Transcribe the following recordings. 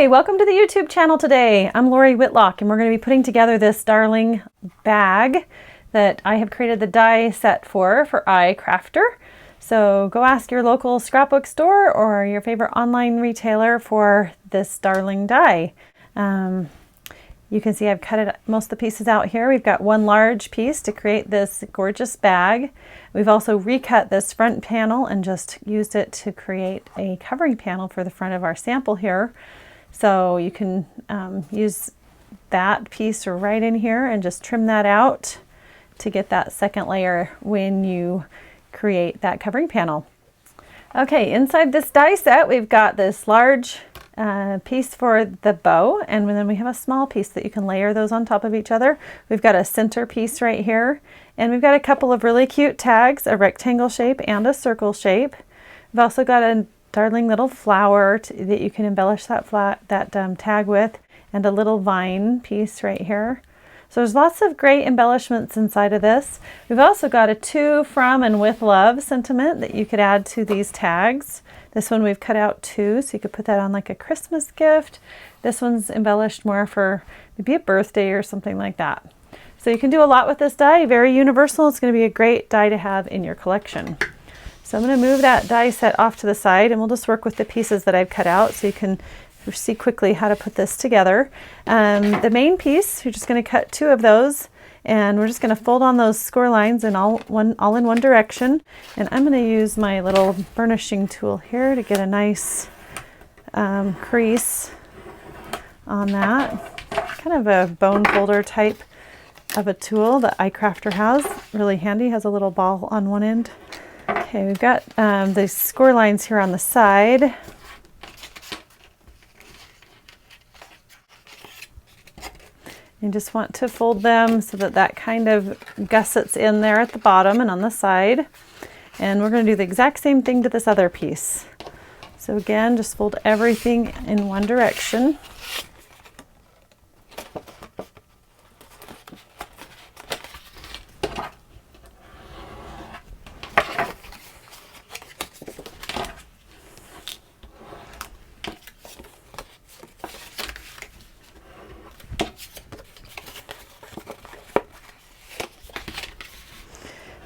Hi, welcome to the YouTube channel today. I'm Lori Whitlock and we're going to be putting together this darling bag that I have created the die set for icrafter. So go ask your local scrapbook store or your favorite online retailer for this darling die. You can see I've cut most of the pieces out here. We've got one large piece to create this gorgeous bag. We've also recut this front panel and just used it to create a covering panel for the front of our sample here. So you can use that piece right in here and just trim that out to get that second layer when you create that covering panel. Okay, inside this die set we've got this large piece for the bow, and then we have a small piece that you can layer those on top of each other. We've got a center piece right here, and we've got a couple of really cute tags, a rectangle shape and a circle shape. We've also got a darling little flower that you can embellish that tag with, and a little vine piece right here. So there's lots of great embellishments inside of this. We've also got a to, from, and with love sentiment that you could add to these tags. This one we've cut out to, so you could put that on like a Christmas gift. This one's embellished more for maybe a birthday or something like that. So you can do a lot with this die, very universal. It's going to be a great die to have in your collection. So I'm going to move that die set off to the side and we'll just work with the pieces that I've cut out so you can see quickly how to put this together. The main piece, you're just going to cut two of those, and we're just going to fold on those score lines in all in one direction. And I'm going to use my little burnishing tool here to get a nice crease on that. Kind of a bone folder type of a tool that icrafter has. Really handy, has a little ball on one end. Okay, we've got the score lines here on the side. You just want to fold them so that that kind of gussets in there at the bottom and on the side. And we're going to do the exact same thing to this other piece. So again, just fold everything in one direction.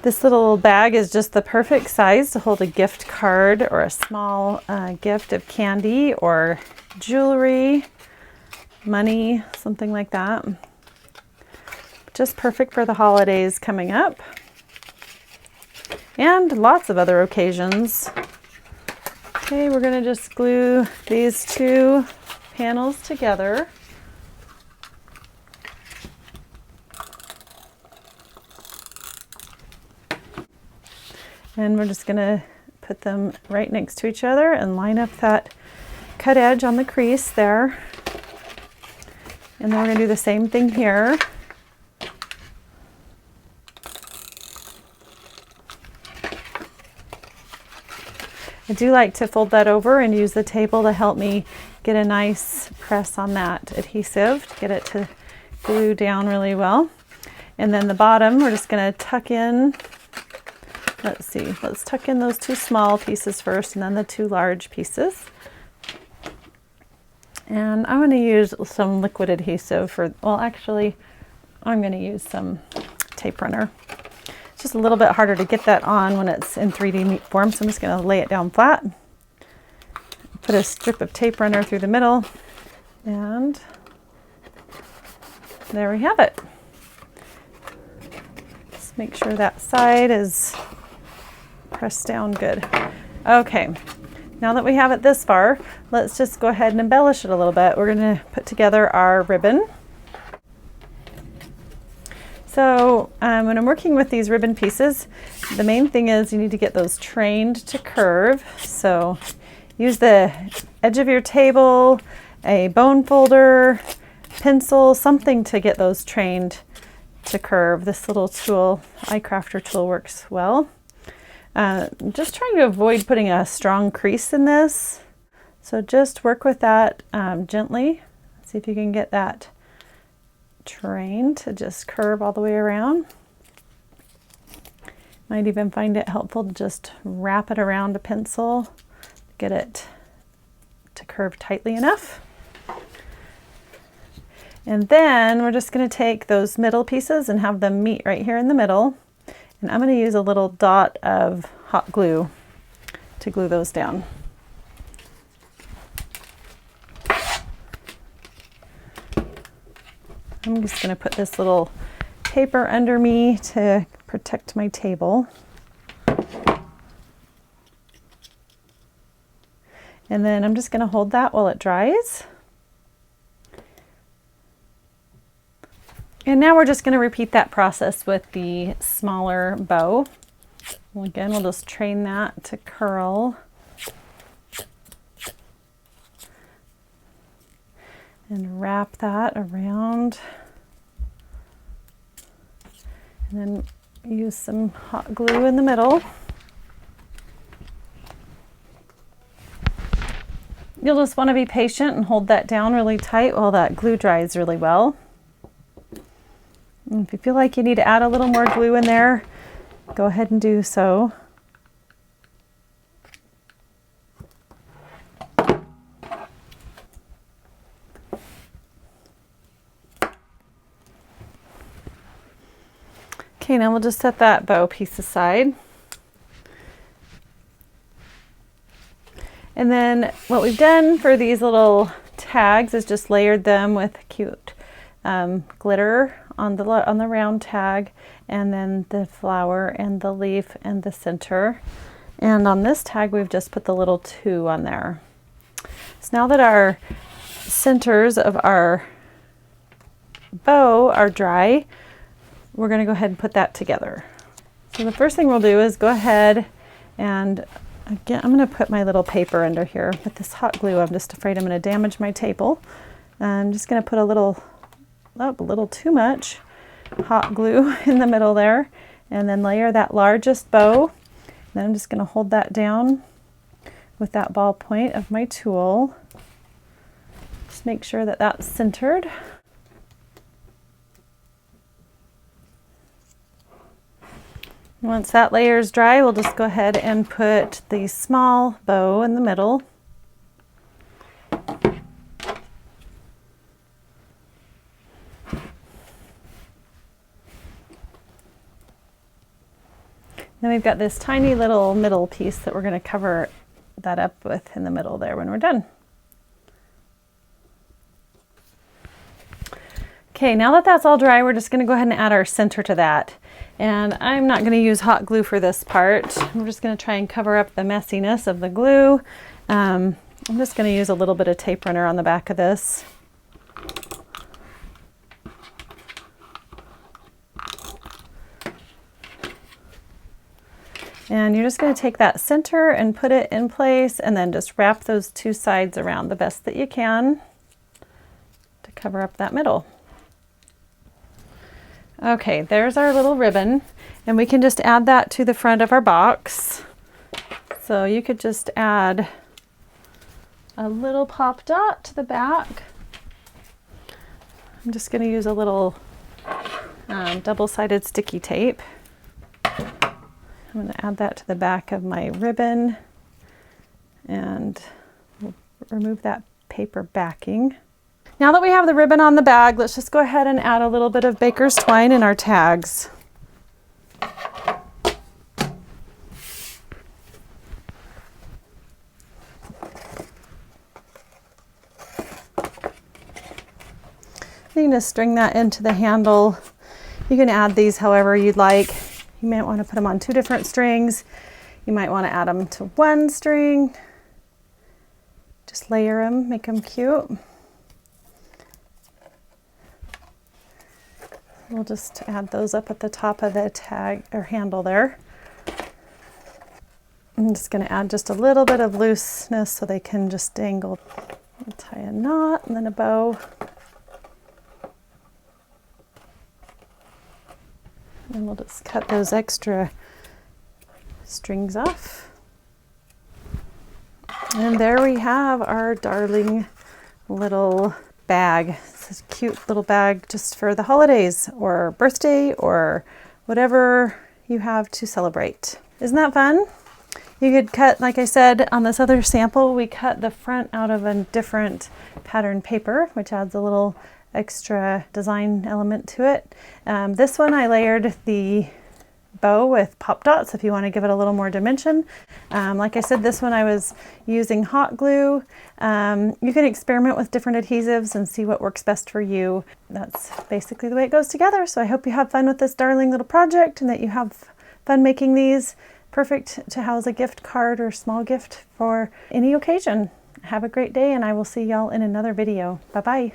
This little bag is just the perfect size to hold a gift card or a small gift of candy or jewelry, money, something like that. Just perfect for the holidays coming up and lots of other occasions. Okay, we're going to just glue these two panels together. And we're just going to put them right next to each other and line up that cut edge on the crease there. And then we're going to do the same thing here. I do like to fold that over and use the table to help me get a nice press on that adhesive to get it to glue down really well. And then the bottom, we're just going to tuck in. Let's see, let's tuck in those two small pieces first and then the two large pieces. And I'm going to use some liquid adhesive for, well actually, I'm going to use some tape runner. It's just a little bit harder to get that on when it's in 3D form, so I'm just going to lay it down flat. Put a strip of tape runner through the middle, and there we have it. Just make sure that side is pressed down good. Okay, now that we have it this far, let's just go ahead and embellish it a little bit. We're going to put together our ribbon. So when I'm working with these ribbon pieces, the main thing is you need to get those trained to curve. So use the edge of your table, a bone folder, pencil, something to get those trained to curve. This little tool, icrafter tool, works well. I'm just trying to avoid putting a strong crease in this. So just work with that gently. See if you can get that trained to just curve all the way around. Might even find it helpful to just wrap it around a pencil, get it to curve tightly enough. And then we're just going to take those middle pieces and have them meet right here in the middle. And I'm going to use a little dot of hot glue to glue those down. I'm just going to put this little paper under me to protect my table. And then I'm just going to hold that while it dries. And now we're just going to repeat that process with the smaller bow. Well, again, we'll just train that to curl. And wrap that around. And then use some hot glue in the middle. You'll just want to be patient and hold that down really tight while that glue dries really well. And if you feel like you need to add a little more glue in there, go ahead and do so. Okay, now we'll just set that bow piece aside. And then what we've done for these little tags is just layered them with cute glitter on the round tag, and then the flower and the leaf and the center. And on this tag, we've just put the little 2 on there. So now that our centers of our bow are dry, we're going to go ahead and put that together. So the first thing we'll do is go ahead and again, I'm going to put my little paper under here with this hot glue. I'm just afraid I'm going to damage my table. I'm just going to put a little too much hot glue in the middle there, and then layer that largest bow. Then I'm just going to hold that down with that ball point of my tool. Just make sure that that's centered. Once that layer is dry, we'll just go ahead and put the small bow in the middle. Then we've got this tiny little middle piece that we're going to cover that up with in the middle there when we're done. Okay, now that that's all dry, we're just going to go ahead and add our center to that. And I'm not going to use hot glue for this part. I'm just going to try and cover up the messiness of the glue. I'm just going to use a little bit of tape runner on the back of this. And you're just going to take that center and put it in place, and then just wrap those 2 sides around the best that you can to cover up that middle. Okay, there's our little ribbon, and we can just add that to the front of our box. So you could just add a little pop dot to the back. I'm just going to use a little double-sided sticky tape. I'm going to add that to the back of my ribbon, and we'll remove that paper backing. Now that we have the ribbon on the bag, let's just go ahead and add a little bit of baker's twine in our tags. You can just string that into the handle. You can add these however you'd like. You might want to put them on 2 different strings. You might want to add them to 1 string. Just layer them, make them cute. We'll just add those up at the top of the tag or handle there. I'm just going to add just a little bit of looseness so they can just dangle. I'll tie a knot and then a bow. And we'll just cut those extra strings off. And there we have our darling little bag. It's a cute little bag just for the holidays or birthday or whatever you have to celebrate. Isn't that fun? You could cut, like I said, on this other sample, we cut the front out of a different pattern paper, which adds a little extra design element to it. This one I layered the bow with pop dots if you want to give it a little more dimension. Like I said, this one I was using hot glue. You can experiment with different adhesives and see what works best for you. That's basically the way it goes together. So I hope you have fun with this darling little project and that you have fun making these. Perfect to house a gift card or small gift for any occasion. Have a great day, and I will see y'all in another video. Bye-bye.